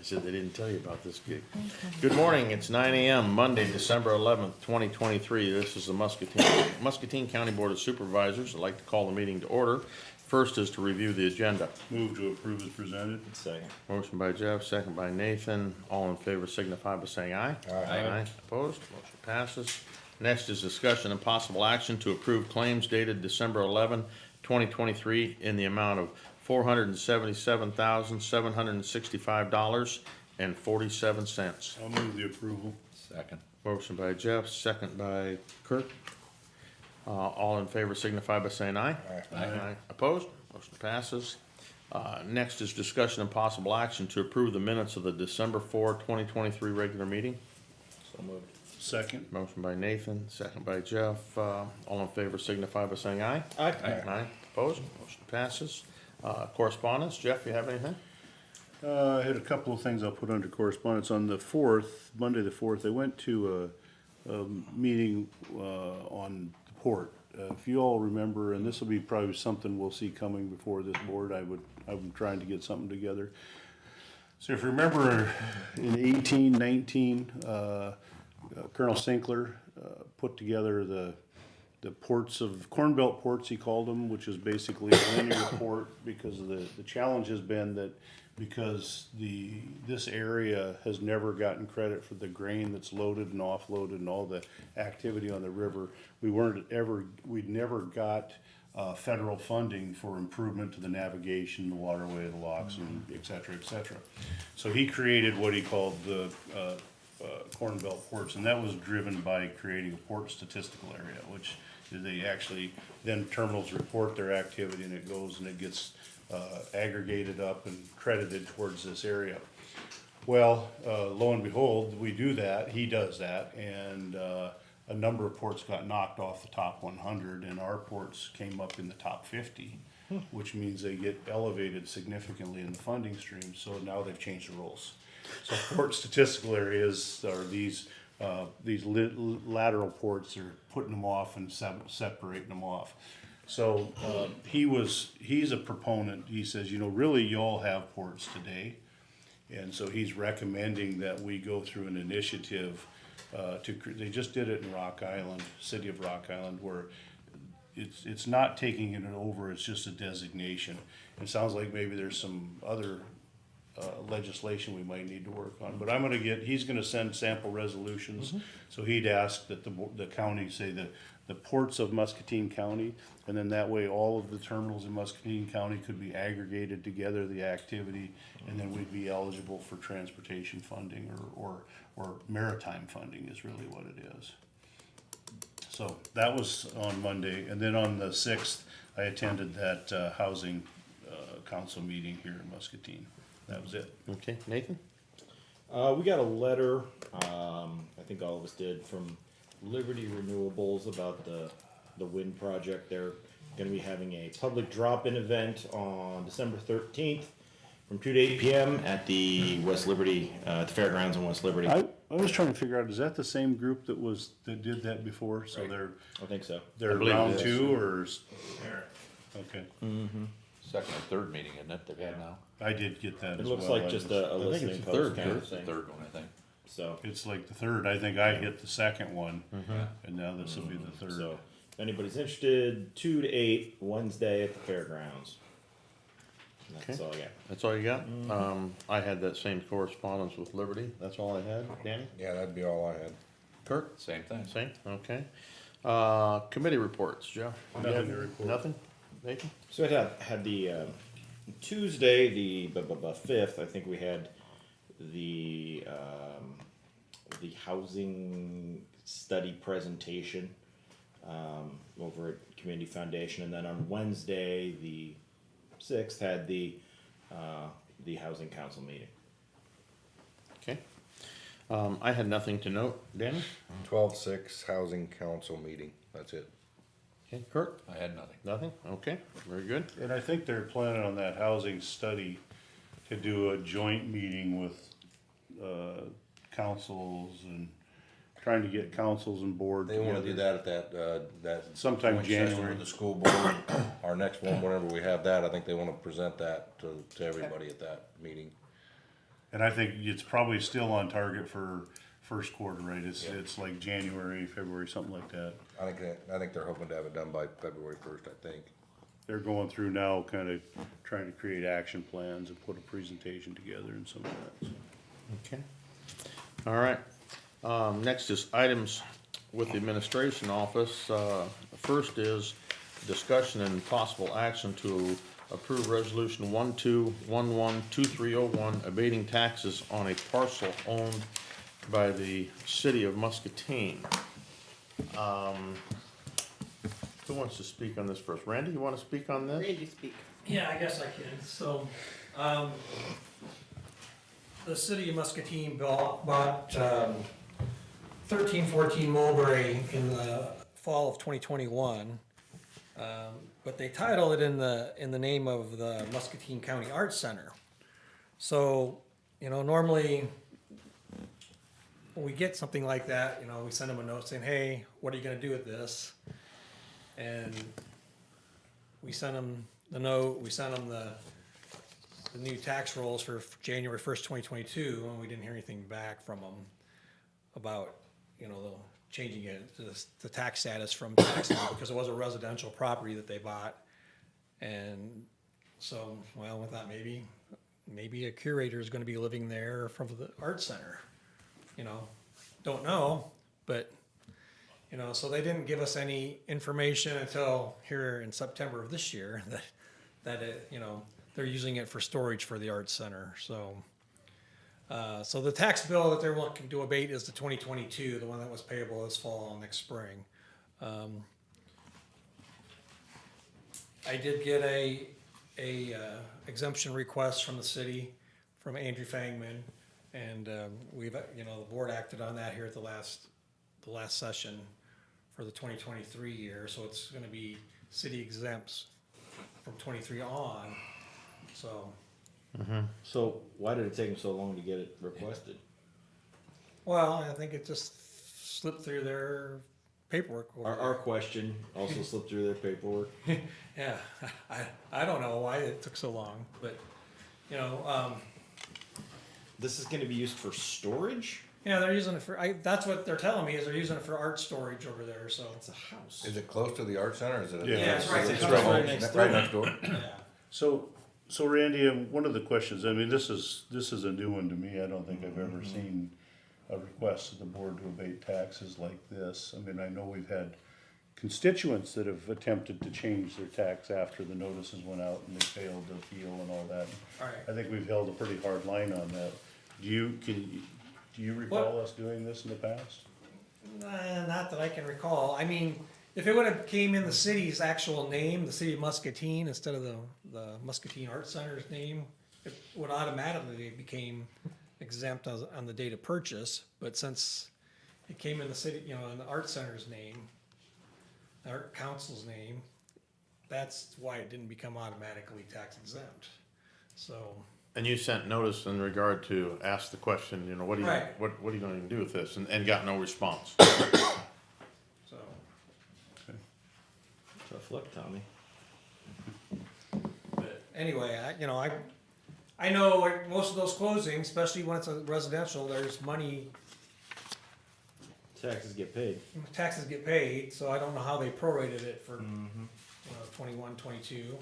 said they didn't tell you about this gig. Good morning, it's 9 a.m., Monday, December 11th, 2023. This is the Muscatine County Board of Supervisors. I'd like to call the meeting to order. First is to review the agenda. Move to approve as presented. Second. Motion by Jeff, second by Nathan. All in favor signify by saying aye. Aye. Opposed? Motion passes. Next is discussion and possible action to approve claims dated December 11, 2023 in the amount of $477,765.47. I'll move the approval. Second. Motion by Jeff, second by Kirk. All in favor signify by saying aye. Aye. Opposed? Motion passes. Next is discussion and possible action to approve the minutes of the December 4, 2023 regular meeting. So moved. Second. Motion by Nathan, second by Jeff. All in favor signify by saying aye. Aye. Aye. Opposed? Motion passes. Correspondence, Jeff, you have anything? I had a couple of things I'll put under correspondence. On the 4th, Monday the 4th, I went to a meeting on the port. If you all remember, and this will be probably something we'll see coming before this board, I'm trying to get something together. So if you remember in 1819, Colonel Sinkler put together the ports of Corn Belt ports, he called them, which is basically a linear port, because of the challenge has been that because this area has never gotten credit for the grain that's loaded and offloaded and all the activity on the river. We'd never got federal funding for improvement to the navigation, the waterway, the locks, and et cetera, et cetera. So he created what he called the Corn Belt ports, and that was driven by creating a port statistical area, which they actually, then terminals report their activity and it goes and it gets aggregated up and credited towards this area. Well, lo and behold, we do that, he does that, and a number of ports got knocked off the top 100 and our ports came up in the top 50, which means they get elevated significantly in the funding stream, so now they've changed the rules. So port statistical areas are these lateral ports, are putting them off and separating them off. So he's a proponent. He says, really y'all have ports today. And so he's recommending that we go through an initiative they just did it in Rock Island, city of Rock Island, where it's not taking it over, it's just a designation. It sounds like maybe there's some other legislation we might need to work on, but he's gonna send sample resolutions. So he'd ask that the county, say the ports of Muscatine County, and then that way all of the terminals in Muscatine County could be aggregated together, the activity, and then we'd be eligible for transportation funding or maritime funding is really what it is. So that was on Monday, and then on the 6th, I attended that housing council meeting here in Muscatine. That was it. Okay, Nathan? We got a letter, I think all of us did, from Liberty Renewables about the wind project. They're gonna be having a public drop-in event on December 13th from 2 to 8 p.m. at the West Liberty, at the fairgrounds in West Liberty. I was trying to figure out, is that the same group that did that before? So Right. I think so. they're believe round it is. two or? Okay, Second or third meeting, isn't it, they've had now? I did get that It as looks well. like just a I think listening it's the post third, kind of It's the thing. third one, I think. So, It's like the third. I think I hit the second one, and now this will be the third. so if anybody's interested, 2 to 8 Wednesday at the fairgrounds. And that's Okay. all I got. That's all you got? I had that same correspondence with Liberty. That's all I had. Danny? Yeah, that'd be all I had. Kirk? Same thing. Same? Okay. Committee reports, Jeff? Nothing You have- to report. Nothing? Nathan? So I had the Tuesday, the 5th. I think we had the housing study presentation over at Community Foundation, and then on Wednesday, the 6th, had the housing council meeting. Okay. I had nothing to note. Danny? 12-6 housing council meeting, that's it. Okay, Kirk? I had nothing. Nothing? Okay, very good. And I think they're planning on that housing study to do a joint meeting with councils and trying to get councils and board They wanna do together. that at that Sometime joint session January. with the school board. Our next one, whenever we have that, I think they wanna present that to everybody at that meeting. And I think it's probably still on target for first quarter, right? It's like January, February, something like that. I think they're hoping to have it done by February 1st, I think. They're going through now, kind of trying to create action plans and put a presentation together and some of that. So. Okay. All right. Next is items with the administration office. First is discussion and possible action to approve resolution 12112301 abating taxes on a parcel owned by the city of Muscatine. Who wants to speak on this first? Randy, you want to speak on this? Randy, speak. Yeah, I guess I can. So, the city of Muscatine bought 1314 Mulberry in the fall of 2021. But they titled it in the name of the Muscatine County Arts Center. So, normally when we get something like that, we send them a note saying, hey, what are you gonna do with this? And we sent them the note, we sent them the new tax rolls for January 1st, 2022, and we didn't hear anything back from them about, the changing it to the tax status from taxable because it was a residential property that they bought. And so, well, we thought maybe a curator is gonna be living there from the art center. Don't know, but, so they didn't give us any information until here in September of this year that it, they're using it for storage for the arts center. So, so the tax bill that they're looking to abate is the 2022, the one that was payable this fall, next spring. I did get a exemption request from the city, from Andrew Fangman, and we've, the board acted on that here at the last session for the 2023 year. So it's going to be city exempts from 23 on. So. So why did it take them so long to get it requested? Well, I think it just slipped through their paperwork. Our question also slipped through their paperwork. Yeah, I don't know why it took so long, but This is going to be used for storage? yeah, they're using it for. That's what they're telling me is they're using it for art storage over there. So It's a house. Is it close to the art center? Is it? Yeah, it's right next right, door. right next door. yeah. So Randy, one of the questions, I mean, this is a new one to me. I don't think I've ever seen a request of the board to abate taxes like this. I mean, I know we've had constituents that have attempted to change their tax after the notices went out and they failed to appeal and all that. All right. I think we've held a pretty hard line on that. Do you recall us doing this in the past? Not that I can recall. I mean, if it would have came in the city's actual name, the city of Muscatine, instead of the Muscatine Art Center's name, it would automatically became exempt on the date of purchase. But since it came in the city, in the Art Center's name, the Art Council's name, that's why it didn't become automatically tax exempt. So. And you sent notice in regard to ask the question, what are you, Right. what are you going to do with this? And got no response. So. Tough luck, Tommy. But anyway, I know like most of those closings, especially when it's a residential, there's money, Taxes get paid. taxes get paid, so I don't know how they prorated it for 21, 22.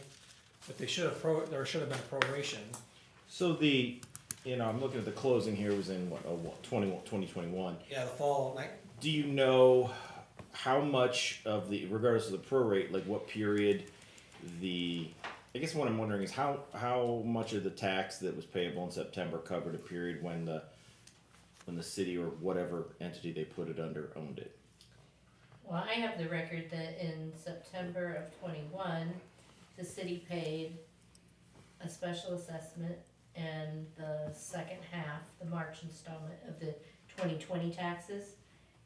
But they should have there should have been a proration. So I'm looking at the closing here was in 2021. Yeah, the fall night. Do you know how much of regardless of the prorate, like what period I guess what I'm wondering is how much of the tax that was payable in September covered a period when the city or whatever entity they put it under owned it? Well, I have the record that in September of 21, the city paid a special assessment and the second half, the March installment of the 2020 taxes.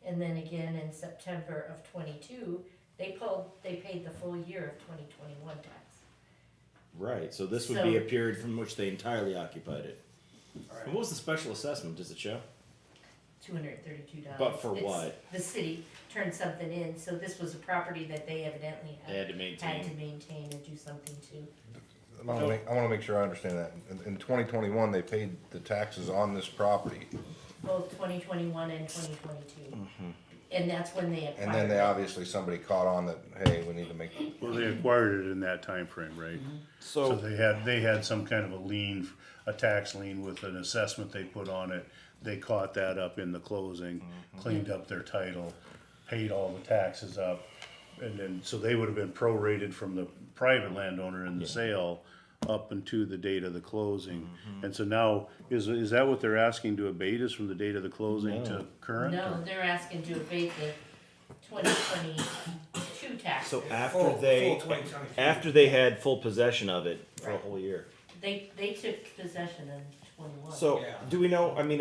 And then again in September of 22, they paid the full year of 2021 tax. Right. So this would be a So- period from which they entirely occupied it. Right. And what was the special assessment? Does it show? $232. But for what? The city turned something in, so this was a property that they evidently They had to had to maintain. maintain and do something to. I wanna make sure I understand that. In 2021, they paid the taxes on this property, both 2021 and 2022. And that's when they acquired and then they it. obviously, somebody caught on that, hey, we need to make, Well, they acquired it in that time frame, right? So they had some kind of a lien, a tax lien with an assessment they put on it. They caught that up in the closing, cleaned up their title, paid all the taxes up. And then, so they would have been prorated from the private landowner in the sale up into the date of the closing. And so now, is that what they're asking to abate, is from the date of the closing to current? No, they're asking to abate the 2022 taxes. So Full 2022. after they had full possession of it for a whole year. They took possession in 21. So, Yeah. do we know, I mean,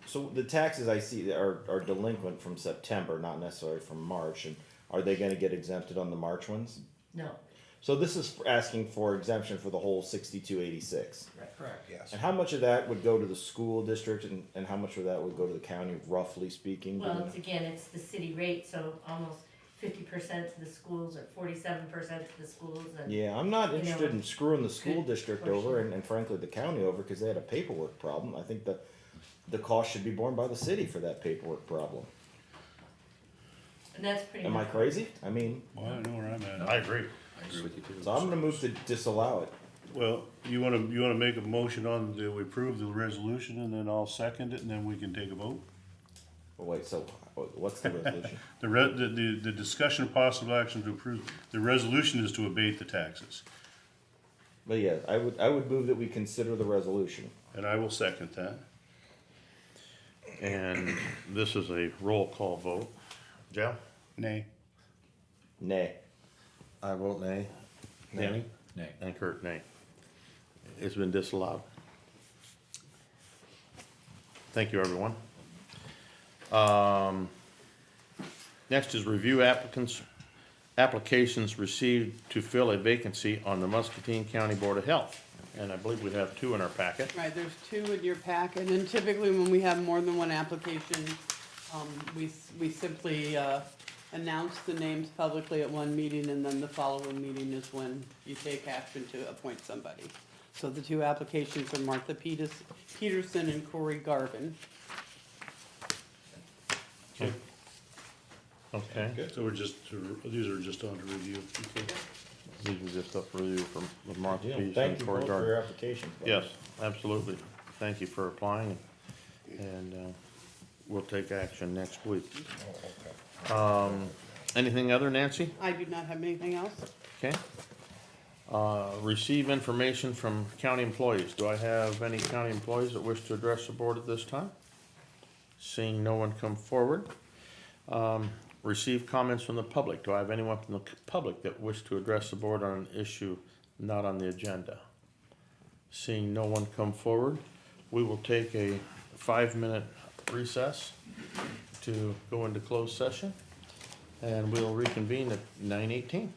so the taxes I see that are delinquent from September, not necessarily from March, and are they gonna get exempted on the March ones? No, So this is asking for exemption for the whole 6286. Correct. yes. And how much of that would go to the school district and how much of that would go to the county, roughly speaking? well, it's the city rate, so almost 50% to the schools or 47% to the schools and. Yeah, I'm not You know, interested in screwing the school good district portion. over and frankly the county over because they had a paperwork problem. I think the cost should be borne by the city for that paperwork problem. And that's pretty Am I much. crazy? I mean, Well, I know where I'm at. I agree. so I'm gonna move to disallow it. Well, you wanna make a motion on, that we approve the resolution, and then I'll second it, and then we can take a vote? Oh, wait, so what's the resolution? The discussion of possible action to approve, the resolution is to abate the taxes, But yeah, I would move that we consider the resolution. and I will second that. And this is a roll call vote. Joe? Nay. Nay. I vote nay. Danny? Nay. And Kurt, nay. It's been disallowed. Thank you, everyone. Next is review applications received to fill a vacancy on the Muscatine County Board of Health. And I believe we have 2 in our packet. Right, there's 2 in your packet, and typically when we have more than one application, we simply, announce the names publicly at one meeting, and then the following meeting is when you take action to appoint somebody. So the 2 applications are Martha Peterson and Corey Garvin. Okay. So these are just on to review. Okay. These are just up for review from with Martha Yeah, Pease thank and you Cory both for Gardner. your applications. Yes, absolutely. Thank you for applying, and we'll take action next week. Anything other, Nancy? I do not have anything else. Okay. Receive information from county employees. Do I have any county employees that wish to address the board at this time? Seeing no one come forward. Receive comments from the public. Do I have anyone from the public that wish to address the board on an issue not on the agenda? Seeing no one come forward, we will take a 5-minute recess to go into closed session, and we'll reconvene at 9:18.